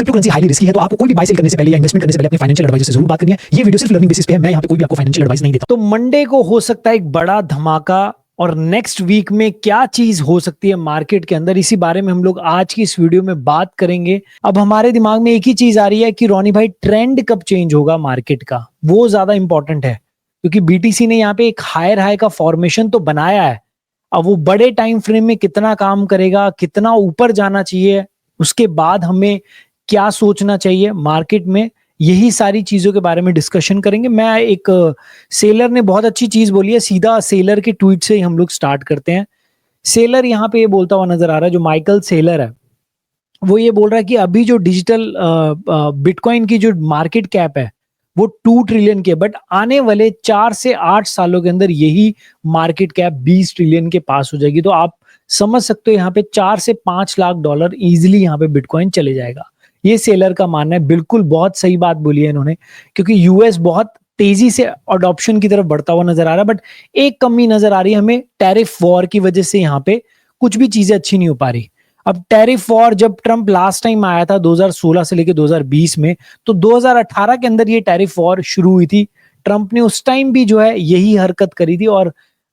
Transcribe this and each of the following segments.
Crypto currency highly risky है, तो आपको कोई भी बाय सेल करने से पहले या इन्वेस्टमेंट करने से पहले अपने फाइनेंशियल एडवाइजर से जरूर बात करनी है। ये वीडियो सिर्फ लर्निंग बेसिस पे है, मैं यहाँ पे कोई भी आपको फाइनेंशियल एडवाइस नहीं देता। तो मंडे को हो सकता है एक बड़ा धमाका, और नेक्स्ट वीक में क्या चीज हो सकती है मार्केट के अंदर, इसी बारे में हम लोग आज की इस वीडियो में बात करेंगे। अब हमारे दिमाग में एक ही चीज आ रही है कि रोनी भाई ट्रेंड कब चेंज होगा मार्केट का, वो ज्यादा इंपॉर्टेंट है, क्योंकि बीटीसी ने यहाँ पे एक हायर हाई का फॉर्मेशन तो बनाया है। अब वो बड़े टाइम फ्रेम में कितना काम करेगा, कितना ऊपर जाना चाहिए, उसके बाद हमें क्या सोचना चाहिए मार्केट में, यही सारी चीजों के बारे में डिस्कशन करेंगे। मैं एक सेलर ने बहुत अच्छी चीज बोली है, सीधा सेलर के ट्वीट से ही हम लोग स्टार्ट करते हैं। सेलर यहाँ पे ये बोलता हुआ नजर आ रहा है, जो माइकल सेलर है, वो ये बोल रहा है कि अभी जो डिजिटल बिटकॉइन की जो मार्केट कैप है वो 2 ट्रिलियन की है, बट आने वाले 4 से 8 सालों के अंदर यही मार्केट कैप 20 ट्रिलियन के पास हो जाएगी। तो आप समझ सकते हो यहाँ पे 4 से 5 लाख डॉलर इजिली यहाँ पे बिटकॉइन चले जाएगा। ये सेलर का मानना है, बिल्कुल बहुत सही बात बोली है इन्होंने, क्योंकि यूएस बहुत तेजी से अडॉप्शन की तरफ बढ़ता हुआ नजर आ रहा है, बट एक कमी नजर आ रही है हमें, टैरिफ वॉर की वजह से यहाँ पे कुछ भी चीजें अच्छी नहीं हो पा रही। अब टैरिफ वॉर जब ट्रम्प लास्ट टाइम आया था 2016 से लेकर 2020 में, तो 2018 के अंदर ये टैरिफ वॉर शुरू हुई थी। ट्रम्प ने उस टाइम भी जो है यही हरकत करी थी, और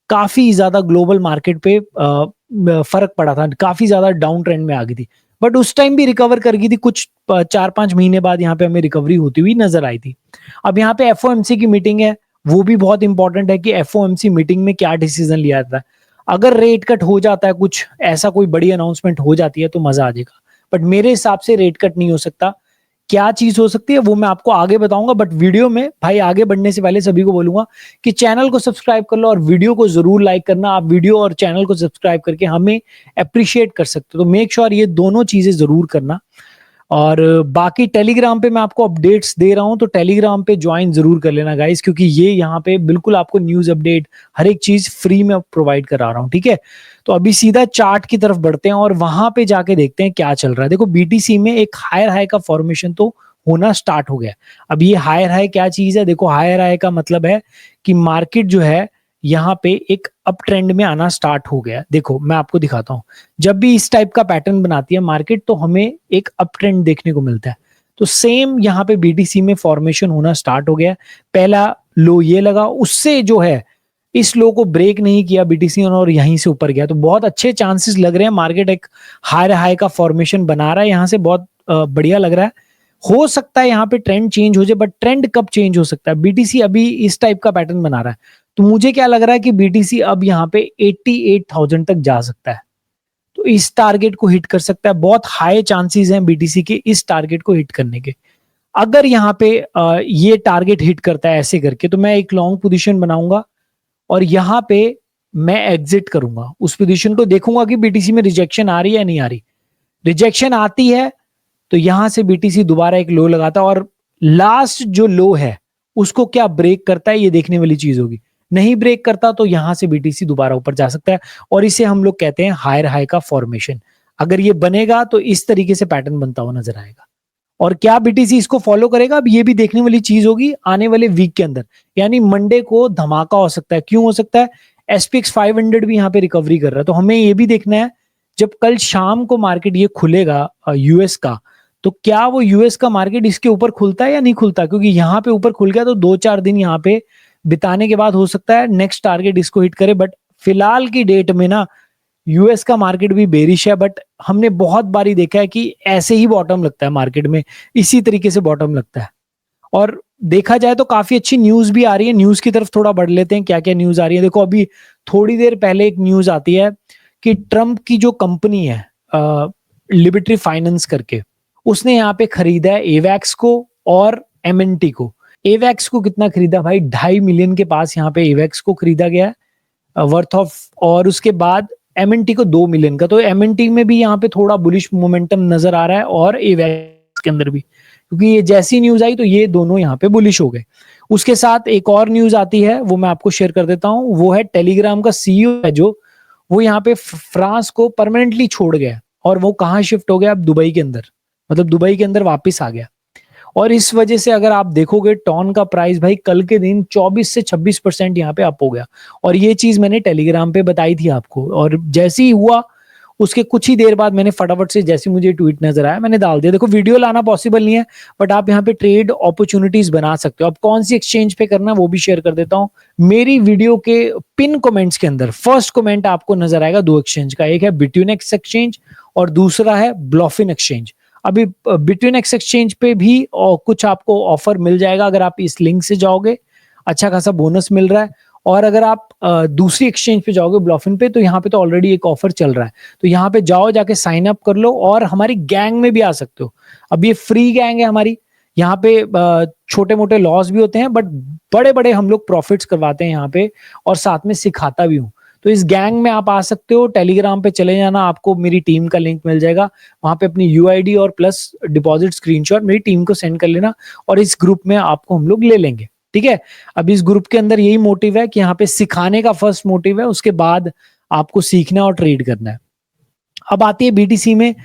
काफी ज्यादा ग्लोबल मार्केट पे फर्क पड़ा था, काफी ज्यादा डाउन ट्रेंड में आ गई थी, बट उस टाइम भी रिकवर कर गई थी। कुछ 4-5 महीने बाद यहाँ पे हमें रिकवरी होती हुई नजर आई थी। अब यहाँ पे एफओएमसी की मीटिंग है, वो भी बहुत इंपॉर्टेंट है कि एफओएमसी मीटिंग में क्या डिसीजन लिया जाता है। अगर रेट कट हो जाता है, कुछ ऐसा कोई बड़ी अनाउंसमेंट हो जाती है तो मजा आ जाएगा, बट मेरे हिसाब से रेट कट नहीं हो सकता। क्या चीज हो सकती है वो मैं आपको आगे बताऊंगा, बट वीडियो में भाई आगे बढ़ने से पहले सभी को बोलूंगा कि चैनल को सब्सक्राइब कर लो और वीडियो को जरूर लाइक करना। आप वीडियो और चैनल को सब्सक्राइब करके हमें अप्रिशिएट कर सकते हो, तो मेक श्योर ये दोनों चीजें जरूर करना। और बाकी टेलीग्राम पे मैं आपको अपडेट्स दे रहा हूं, तो टेलीग्राम पे ज्वाइन जरूर कर लेना गाइस, क्योंकि ये यहाँ पे बिल्कुल आपको न्यूज अपडेट हर एक चीज फ्री में प्रोवाइड करा रहा हूं, ठीक है। तो अभी सीधा चार्ट की तरफ बढ़ते हैं और वहां पे जाके देखते हैं क्या चल रहा है। देखो बीटीसी में एक हायर हाई का फॉर्मेशन तो होना स्टार्ट हो गया। अब ये हायर हाई क्या चीज है, देखो हायर हाई का मतलब है कि मार्केट जो है यहाँ पे एक अप ट्रेंड में आना स्टार्ट हो गया। देखो मैं आपको दिखाता हूं, जब भी इस टाइप का पैटर्न बनाती है मार्केट तो हमें एक अप ट्रेंड देखने को मिलता है। तो सेम यहाँ पे बीटीसी में फॉर्मेशन होना स्टार्ट हो गया। पहला लो ये लगा, उससे जो है इस लो को ब्रेक नहीं किया बीटीसी और यहीं से ऊपर गया, तो बहुत अच्छे चांसेस लग रहे हैं। मार्केट एक हायर हाई का फॉर्मेशन बना रहा है यहाँ से, बहुत बढ़िया लग रहा है। हो सकता है यहाँ पे ट्रेंड चेंज हो जाए, बट ट्रेंड कब चेंज हो सकता है, बीटीसी अभी इस टाइप का पैटर्न बना रहा है, तो मुझे क्या लग रहा है कि बीटीसी अब यहाँ पे 88,000 तक जा सकता है, तो इस टारगेट को हिट कर सकता है। बहुत हाई चांसेस हैं बीटीसी के इस टारगेट को हिट करने के। अगर यहाँ पे ये टारगेट हिट करता है ऐसे करके, तो मैं एक लॉन्ग पोजीशन बनाऊंगा और यहाँ पे मैं एग्जिट करूंगा। उस पोजीशन को देखूंगा कि बीटीसी में रिजेक्शन आ रही है या नहीं आ रही। रिजेक्शन आती है तो यहां से बीटीसी दोबारा एक लो लगाता है, और लास्ट जो लो है उसको क्या ब्रेक करता है ये देखने वाली चीज होगी। नहीं ब्रेक करता तो यहां से बीटीसी दोबारा ऊपर जा सकता है, और इसे हम लोग कहते हैं हायर हाई का फॉर्मेशन। अगर ये बनेगा तो इस तरीके से पैटर्न बनता हुआ नजर आएगा, और क्या बीटीसी इसको फॉलो करेगा अब ये भी देखने वाली चीज होगी आने वाले वीक के अंदर। यानी मंडे को धमाका हो सकता है। क्यों हो सकता है, एसपीएक्स 500 भी यहाँ पे रिकवरी कर रहा है, तो हमें ये भी देखना है जब कल शाम को मार्केट ये खुलेगा यूएस का, तो क्या वो यूएस का मार्केट इसके ऊपर खुलता है या नहीं खुलता, क्योंकि यहाँ पे ऊपर खुल गया तो 2-4 दिन यहाँ पे बिताने के बाद हो सकता है नेक्स्ट टारगेट इसको हिट करे। बट फिलहाल की डेट में ना यूएस का मार्केट भी बेरिश है, बट हमने बहुत बारी देखा है कि ऐसे ही बॉटम लगता है मार्केट में, इसी तरीके से बॉटम लगता है। और देखा जाए तो काफी अच्छी न्यूज भी आ रही है, न्यूज की तरफ थोड़ा बढ़ लेते हैं। क्या क्या न्यूज आ रही है, देखो अभी थोड़ी देर पहले एक न्यूज आती है कि ट्रम्प की जो कंपनी है लिबर्टी फाइनेंस करके, उसने यहाँ पे खरीदा है एवैक्स को और एमएनटी को। एवैक्स को कितना खरीदा भाई, 2.5 मिलियन के पास यहाँ पे एवैक्स को खरीदा गया है वर्थ ऑफ, और उसके बाद एमएनटी को 2 मिलियन का। तो एमएनटी में भी यहाँ पे थोड़ा बुलिश मोमेंटम नजर आ रहा है, और एवैक्स के अंदर भी, क्योंकि ये जैसी न्यूज आई तो ये दोनों यहाँ पे बुलिश हो गए। उसके साथ एक और न्यूज आती है, वो मैं आपको शेयर कर देता हूँ। वो है टेलीग्राम का सीईओ है जो, वो यहाँ पे फ्रांस को परमानेंटली छोड़ गया, और वो कहाँ शिफ्ट हो गया अब, दुबई के अंदर, मतलब दुबई के अंदर वापस आ गया। और इस वजह से अगर आप देखोगे टॉन का प्राइस भाई कल के दिन 24 से 26% यहाँ पे अप हो गया, और ये चीज मैंने टेलीग्राम पे बताई थी आपको। और जैसे ही हुआ उसके कुछ ही देर बाद मैंने फटाफट से, जैसे मुझे ट्वीट नजर आया, मैंने डाल दिया। देखो वीडियो लाना पॉसिबल नहीं है, बट आप यहाँ पे ट्रेड अपॉर्चुनिटीज बना सकते हो। अब कौन सी एक्सचेंज पे करना है वो भी शेयर कर देता हूँ। मेरी वीडियो के पिन कमेंट्स के अंदर फर्स्ट कमेंट आपको नजर आएगा 2 एक्सचेंज का, एक है बिटवीनेक्स एक्सचेंज और दूसरा है ब्लॉफिन एक्सचेंज। अभी बिटवीनेक्स एक्सचेंज पे भी कुछ आपको ऑफर मिल जाएगा अगर आप इस लिंक से जाओगे, अच्छा खासा बोनस मिल रहा है। और अगर आप दूसरी एक्सचेंज पे जाओगे ब्लॉफिन पे, तो यहाँ पे तो ऑलरेडी एक ऑफर चल रहा है, तो यहाँ पे जाओ, जाके साइन अप कर लो और हमारी गैंग में भी आ सकते हो। अब ये फ्री गैंग है हमारी, यहाँ पे छोटे मोटे लॉस भी होते हैं, बट बड़े बड़े हम लोग प्रॉफिट्स करवाते हैं यहाँ पे, और साथ में सिखाता भी हूँ। तो इस गैंग में आप आ सकते हो। टेलीग्राम पे चले जाना, आपको मेरी टीम का लिंक मिल जाएगा, वहां पे अपनी यूआईडी और प्लस डिपॉजिट स्क्रीनशॉट मेरी टीम को सेंड कर लेना, और इस ग्रुप में आपको हम लोग ले लेंगे, ठीक है। अब इस ग्रुप के अंदर यही मोटिव है कि यहाँ पे सिखाने का फर्स्ट मोटिव है, उसके बाद आपको सीखना और ट्रेड करना है। अब आती है बीटीसी में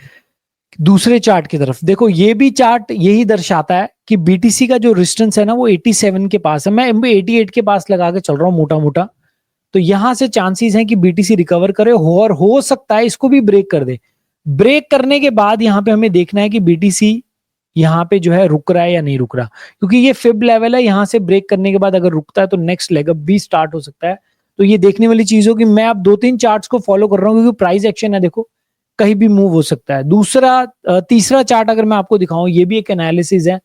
दूसरे चार्ट की तरफ। देखो ये भी चार्ट यही दर्शाता है कि बीटीसी का जो रेजिस्टेंस है ना वो 87 के पास है, मैं 88 के पास लगा के चल रहा हूँ मोटा मोटा। तो यहां से चांसेस हैं कि बीटीसी रिकवर करे, और हो सकता है इसको भी ब्रेक कर दे। ब्रेक करने के बाद यहाँ पे हमें देखना है कि बीटीसी यहाँ पे जो है रुक रहा है या नहीं रुक रहा, क्योंकि ये फिब लेवल है। यहाँ से ब्रेक करने के बाद अगर रुकता है तो नेक्स्ट लेग अप भी स्टार्ट हो सकता है। तो ये देखने वाली चीज हो कि मैं अब 2-3 चार्ट्स को फॉलो कर रहा हूँ, क्योंकि प्राइस एक्शन है, देखो कहीं भी मूव हो सकता है। तीसरा चार्ट अगर मैं आपको दिखाऊं, ये भी एक एनालिसिस है।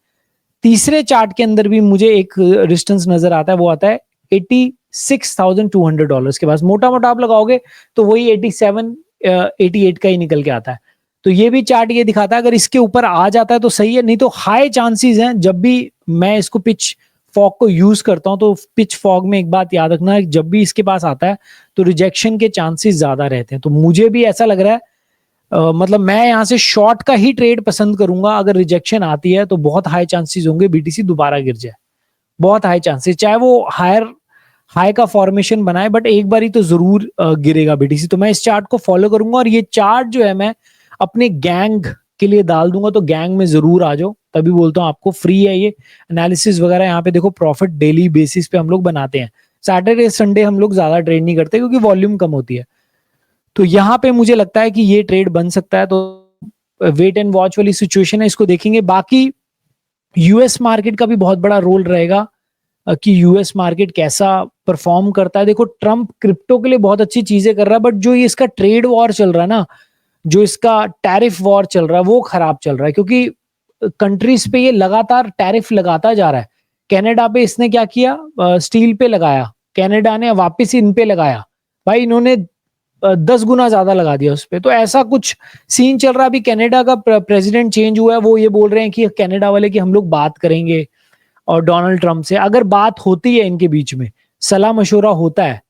तीसरे चार्ट के अंदर भी मुझे एक रेजिस्टेंस नजर आता है, वो आता है $86,200 के पास। मोटा मोटा आप लगाओगे तो वही 87 88 का ही निकल के आता है। तो ये भी चार्ट ये दिखाता है, अगर इसके ऊपर आ जाता है तो सही है, नहीं तो हाई चांसेस हैं। जब भी मैं इसको पिच फॉग को यूज करता हूं, तो पिच फॉग में एक बात याद रखना है, जब भी इसके पास आता है तो रिजेक्शन के चांसेस ज्यादा रहते हैं। तो मुझे भी ऐसा लग रहा है, मतलब मैं यहाँ से शॉर्ट का ही ट्रेड पसंद करूंगा। अगर रिजेक्शन आती है तो बहुत हाई चांसेस होंगे बीटीसी दोबारा गिर जाए, बहुत हाई चांसेस, चाहे वो हाई का फॉर्मेशन बनाए, बट एक बार ही तो जरूर गिरेगा बीटीसी। तो मैं इस चार्ट को फॉलो करूंगा, और ये चार्ट जो है मैं अपने गैंग के लिए डाल दूंगा, तो गैंग में जरूर आ जाओ। तभी बोलता हूँ आपको फ्री है ये एनालिसिस वगैरह। यहाँ पे देखो प्रॉफिट डेली बेसिस पे हम लोग बनाते हैं। सैटरडे संडे हम लोग ज्यादा ट्रेड नहीं करते, क्योंकि वॉल्यूम कम होती है। तो यहाँ पे मुझे लगता है कि ये ट्रेड बन सकता है, तो वेट एंड वॉच वाली सिचुएशन है, इसको देखेंगे। बाकी यूएस मार्केट का भी बहुत बड़ा रोल रहेगा कि यूएस मार्केट कैसा परफॉर्म करता है। देखो ट्रम्प क्रिप्टो के लिए बहुत अच्छी चीजें कर रहा है, बट जो ये इसका ट्रेड वॉर चल रहा है ना, जो इसका टैरिफ वॉर चल रहा है, वो खराब चल रहा है, क्योंकि कंट्रीज पे ये लगातार टैरिफ लगाता जा रहा है। कनाडा पे इसने क्या किया, स्टील पे लगाया, कनाडा ने वापस इन पे लगाया, भाई इन्होंने 10 गुना ज्यादा लगा दिया उस पे। तो ऐसा कुछ सीन चल रहा है। अभी कनाडा का प्रेसिडेंट चेंज हुआ है, वो ये बोल रहे हैं कि कनाडा वाले कि हम लोग बात करेंगे और डोनाल्ड ट्रम्प से। अगर बात होती है इनके बीच में, सलाह मशवरा होता है,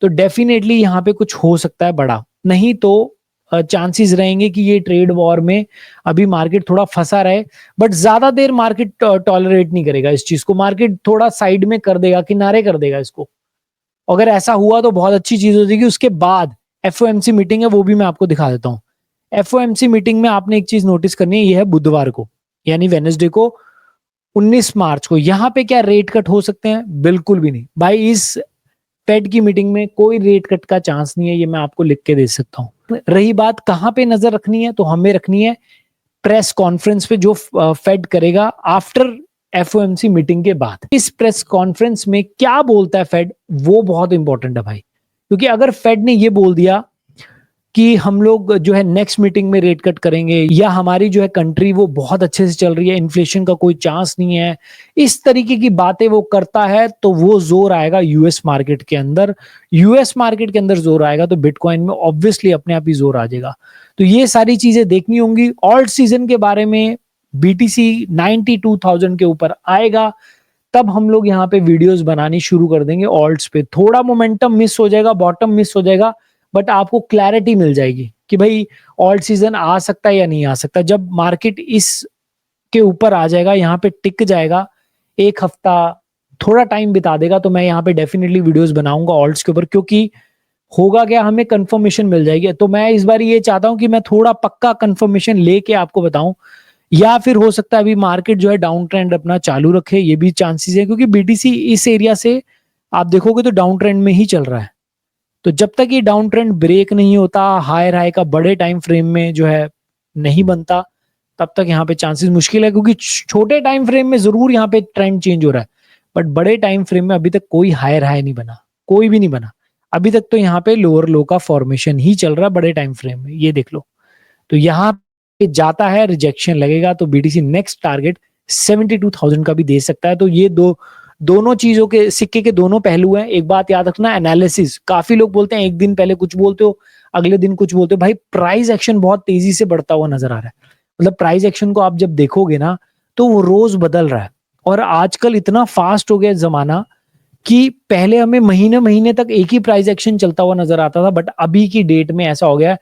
तो डेफिनेटली यहाँ पे कुछ हो सकता है बड़ा। नहीं तो चांसेस रहेंगे कि ये ट्रेड वॉर में अभी मार्केट थोड़ा फंसा रहे, बट ज्यादा देर मार्केट टॉलरेट नहीं करेगा इस चीज को। मार्केट थोड़ा साइड में कर देगा, किनारे कर देगा इसको। अगर ऐसा हुआ तो बहुत अच्छी चीज हो जाएगी। उसके बाद एफओएमसी मीटिंग है, वो भी मैं आपको दिखा देता हूँ। एफओएमसी मीटिंग में आपने एक चीज नोटिस करनी है, ये है बुधवार को, यानी वेडनेसडे को, 19 मार्च को। यहां पे क्या रेट कट हो सकते हैं? बिल्कुल भी नहीं भाई। इस फेड की मीटिंग में कोई रेट कट का चांस नहीं है, ये मैं आपको लिख के दे सकता हूं। रही बात कहां पे नजर रखनी है, तो हमें रखनी है प्रेस कॉन्फ्रेंस पे, जो फेड करेगा आफ्टर एफओएमसी मीटिंग के बाद। इस प्रेस कॉन्फ्रेंस में क्या बोलता है फेड, वो बहुत इंपॉर्टेंट है भाई। क्योंकि अगर फेड ने ये बोल दिया कि हम लोग जो है नेक्स्ट मीटिंग में रेट कट करेंगे, या हमारी जो है कंट्री वो बहुत अच्छे से चल रही है, इन्फ्लेशन का कोई चांस नहीं है, इस तरीके की बातें वो करता है, तो वो जोर आएगा यूएस मार्केट के अंदर। यूएस मार्केट के अंदर जोर आएगा तो बिटकॉइन में ऑब्वियसली अपने आप ही जोर आ जाएगा। तो ये सारी चीजें देखनी होंगी। ऑल्ट सीजन के बारे में बीटीसी 92,000 के ऊपर आएगा, तब हम लोग यहाँ पे वीडियोस बनानी शुरू कर देंगे ऑल्ट्स पे। थोड़ा मोमेंटम मिस हो जाएगा, बॉटम मिस हो जाएगा, बट आपको क्लैरिटी मिल जाएगी कि भाई ऑल्ट सीजन आ सकता है या नहीं आ सकता। जब मार्केट इस के ऊपर आ जाएगा, यहाँ पे टिक जाएगा, एक हफ्ता थोड़ा टाइम बिता देगा, तो मैं यहाँ पे डेफिनेटली वीडियोस बनाऊंगा ऑल्ट्स के ऊपर। क्योंकि होगा क्या, हमें कंफर्मेशन मिल जाएगी। तो मैं इस बार ये चाहता हूं कि मैं थोड़ा पक्का कंफर्मेशन लेके आपको बताऊं, या फिर हो सकता है अभी मार्केट जो है डाउन ट्रेंड अपना चालू रखे, ये भी चांसेस है। क्योंकि बीटीसी इस एरिया से आप देखोगे तो डाउन ट्रेंड में ही चल रहा है। तो जब तक ये डाउन ट्रेंड ब्रेक नहीं होता, हायर हाई का बड़े टाइम फ्रेम में जो है नहीं बनता, तब तक यहाँ पे चांसेस मुश्किल है, क्योंकि छोटे टाइम फ्रेम में जरूर यहाँ पे ट्रेंड चेंज हो रहा है, बट बड़े टाइम फ्रेम में अभी तक कोई हायर हाई नहीं बना, कोई भी नहीं बना अभी तक। तो यहाँ पे लोअर लो का फॉर्मेशन ही चल रहा है बड़े टाइम फ्रेम में, ये देख लो। तो यहाँ पे जाता है, रिजेक्शन लगेगा, तो बीटीसी नेक्स्ट टारगेट 72,000 का भी दे सकता है। तो ये दोनों चीजों के सिक्के के दोनों पहलू हैं। एक बात याद रखना, एनालिसिस, काफी लोग बोलते हैं एक दिन पहले कुछ बोलते हो, अगले दिन कुछ बोलते हो। भाई प्राइस एक्शन बहुत तेजी से बढ़ता हुआ नजर आ रहा है, मतलब प्राइस एक्शन को आप जब देखोगे ना तो वो रोज बदल रहा है, और आजकल इतना फास्ट हो गया जमाना कि पहले हमें महीने महीने तक एक ही प्राइस एक्शन चलता हुआ नजर आता था, बट अभी की डेट में ऐसा हो गया है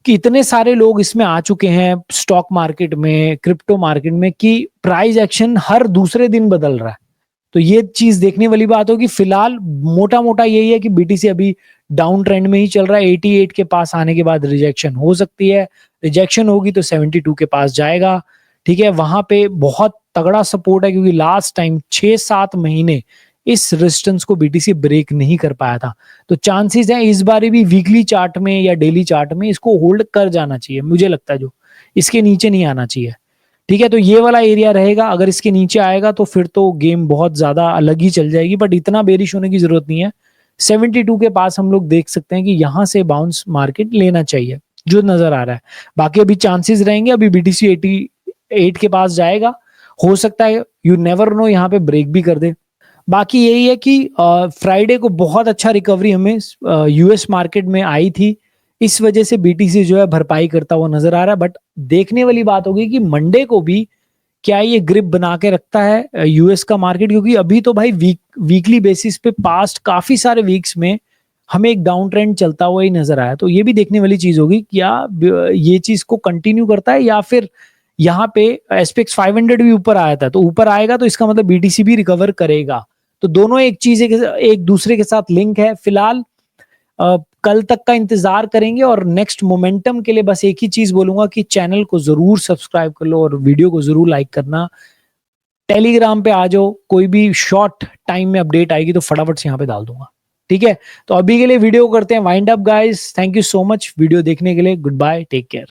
कि इतने सारे लोग इसमें आ चुके हैं स्टॉक मार्केट में, क्रिप्टो मार्केट में, कि प्राइस एक्शन हर दूसरे दिन बदल रहा है। तो ये चीज देखने वाली बात होगी। फिलहाल मोटा मोटा यही है कि बीटीसी अभी डाउन ट्रेंड में ही चल रहा है। 88 के पास आने के बाद रिजेक्शन हो सकती है, रिजेक्शन होगी तो 72 के पास जाएगा, ठीक है। वहां पे बहुत तगड़ा सपोर्ट है, क्योंकि लास्ट टाइम 6-7 महीने इस रेजिस्टेंस को बीटीसी ब्रेक नहीं कर पाया था। तो चांसेस है इस बार भी वीकली चार्ट में या डेली चार्ट में इसको होल्ड कर जाना चाहिए, मुझे लगता है, जो इसके नीचे नहीं आना चाहिए, ठीक है। तो ये वाला एरिया रहेगा, अगर इसके नीचे आएगा तो फिर तो गेम बहुत ज्यादा अलग ही चल जाएगी, बट इतना बेरिश होने की जरूरत नहीं है। 72 के पास हम लोग देख सकते हैं कि यहां से बाउंस मार्केट लेना चाहिए, जो नजर आ रहा है। बाकी अभी चांसेस रहेंगे, अभी बीटीसी 88 के पास जाएगा, हो सकता है, यू नेवर नो, यहाँ पे ब्रेक भी कर दे। बाकी यही है कि फ्राइडे को बहुत अच्छा रिकवरी हमें यूएस मार्केट में आई थी, इस वजह से बीटीसी जो है भरपाई करता हुआ नजर आ रहा है। बट देखने वाली बात होगी कि मंडे को भी क्या ये ग्रिप बना के रखता है यूएस का मार्केट, क्योंकि अभी तो भाई वीकली बेसिस पे पास्ट काफी सारे वीक्स में हमें एक डाउन ट्रेंड चलता हुआ ही नजर आया। तो ये भी देखने वाली चीज होगी, क्या ये चीज को कंटिन्यू करता है, या फिर यहाँ पे एसपीएक्स 500 भी ऊपर आया था, तो ऊपर आएगा तो इसका मतलब बीटीसी भी रिकवर करेगा। तो दोनों एक चीज एक दूसरे के साथ लिंक है। फिलहाल कल तक का इंतजार करेंगे, और नेक्स्ट मोमेंटम के लिए बस एक ही चीज बोलूंगा कि चैनल को जरूर सब्सक्राइब कर लो और वीडियो को जरूर लाइक करना। टेलीग्राम पे आ जाओ, कोई भी शॉर्ट टाइम में अपडेट आएगी तो फटाफट से यहाँ पे डाल दूंगा, ठीक है। तो अभी के लिए वीडियो करते हैं wind up guys, thank you so much video देखने के लिए, गुड बाय, टेक केयर।